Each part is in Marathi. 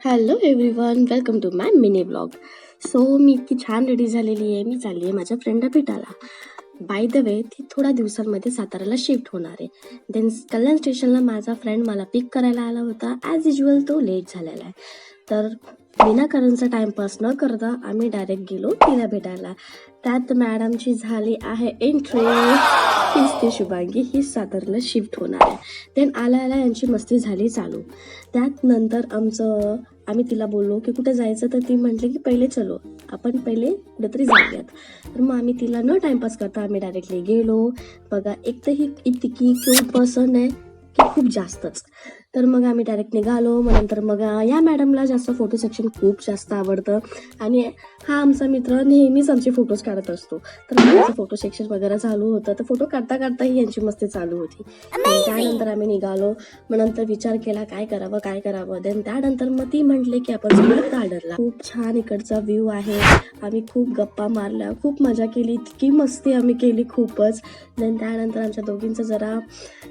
Hello everyone, welcome to my mini blog. So मी इतकी छान रेडी झालेली आहे. मी चालली आहे माझ्या फ्रेंडला भेटायला. बाय द वे, ती थोड्या दिवसांमध्ये साताऱ्याला शिफ्ट होणार आहे. देन कल्याण स्टेशनला माझा फ्रेंड मला पिक करायला आला होता. ॲज युजल तो लेट झालेला आहे. तर विनाकारणचा टाइमपास न करता आम्ही डायरेक्ट गेलो तिला भेटायला. त्यात मॅडमची झाली आहे एंट्री. हीच ती शुभांगी, ही सातारला शिफ्ट होणार आहे. देन आल्या यांची मस्ती झाली चालू. त्यात नंतर आम्ही तिला बोललो की कुठे जायचं, तर ती म्हटली की पहिले चलो, आपण पहिले कुठेतरी जाऊयात. तर मग आम्ही तिला न टाइमपास करता आम्ही डायरेक्टली गेलो. बघा, एक तर ही इतकी क्यूट पर्सन आहे की खूप जास्तच. तर मग आम्ही डायरेक्ट निघालो. मग नंतर मग या मॅडमला जास्त फोटो सेक्शन खूप जास्त आवडतं आणि हा आमचा मित्र नेहमीच आमचे फोटोज काढत असतो. तर आमचं फोटो सेक्शन वगैरे चालू होतं. तर फोटो काढताही यांची मस्ती चालू होती. त्यानंतर आम्ही निघालो. मग नंतर विचार केला काय करावं. देन त्यानंतर मग ती म्हटले की आपण जाऊया गार्डनला. खूप छान इकडचा व्ह्यू आहे. आम्ही खूप गप्पा मारल्या, खूप मजा केली, इतकी मस्ती आम्ही केली खूपच. देन त्यानंतर आमच्या दोघींचं जरा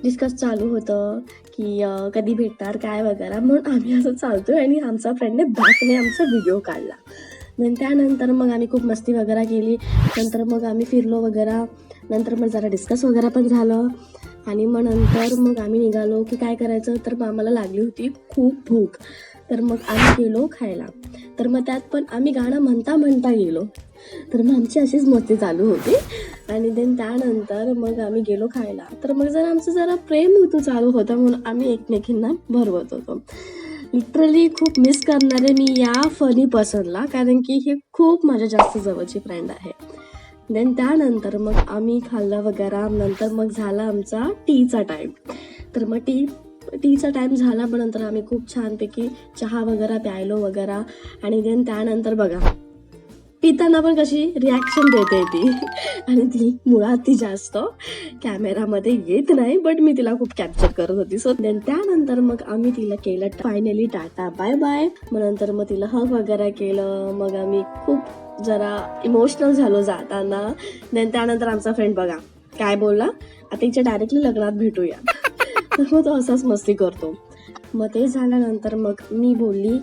डिस्कस चालू होतं की कधी भेटणार काय वगैरे. म्हणून आम्ही असं चालतोय आणि आमचा फ्रेंडने बॅकने आमचा व्हिडिओ काढला. देन त्यानंतर मग आम्ही खूप मस्ती वगैरे केली. नंतर मग आम्ही फिरलो वगैरे. नंतर मग जरा डिस्कस वगैरे पण झालं आणि मग नंतर मग आम्ही निघालो की काय करायचं. तर मग आम्हाला लागली होती खूप भूक. तर मग आम्ही गेलो खायला. तर मग त्यात पण आम्ही गाणं म्हणता गेलो. तर मग आमची अशीच मस्ती चालू होती. आणि देन त्यानंतर मग आम्ही गेलो खायला. तर मग आमचं जरा प्रेम होतं चालू होतं, म्हणून आम्ही एकमेकींना भरवत होतो. लिटरली खूप मिस करणारे मी या फनी पर्सनला, कारण की ही खूप माझ्या जास्त जवळची फ्रेंड आहे. देन त्यानंतर मग आम्ही खाल्लं वगैरे. नंतर मग झाला आमचा टीचा टाईम. तर मग टीचा टाईम झाला. मग नंतर आम्ही खूप छानपैकी चहा वगैरे प्यायलो वगैरे. आणि देन त्यानंतर बघा, पिताना पण कशी रिॲक्शन देते ती. आणि ती मुळात ती जास्त कॅमेरामध्ये येत नाही, बट मी तिला खूप कॅप्चर करत होती. सो देन त्यानंतर मग आम्ही तिला केलं फायनली टाटा बाय बाय. मग नंतर मग तिला हग वगैरे केलं. मग आम्ही खूप जरा इमोशनल झालो जाताना. देन त्यानंतर आमचा फ्रेंड बघा काय बोलला, आता हिच्या डायरेक्टली लग्नात भेटूया. तर मग तो असाच मस्ती करतो. मग ते झाल्यानंतर मग मी बोलली,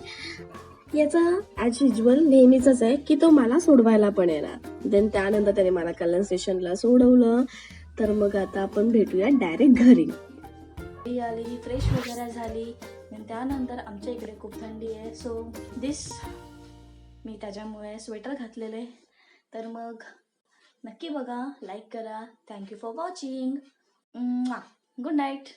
याचा ॲज युजल नेहमीच आहे की तो मला सोडवायला पण येणार. देन त्यानंतर त्याने मला कल्याण स्टेशनला सोडवलं. तर मग आता आपण भेटूया डायरेक्ट घरी. आली, फ्रेश वगैरे झाली. त्यानंतर आमच्या इकडे खूप थंडी आहे. सो मी त्याच्यामुळे स्वेटर घातलेले. तर मग नक्की बघा, लाईक करा. Thank you for watching. Good night.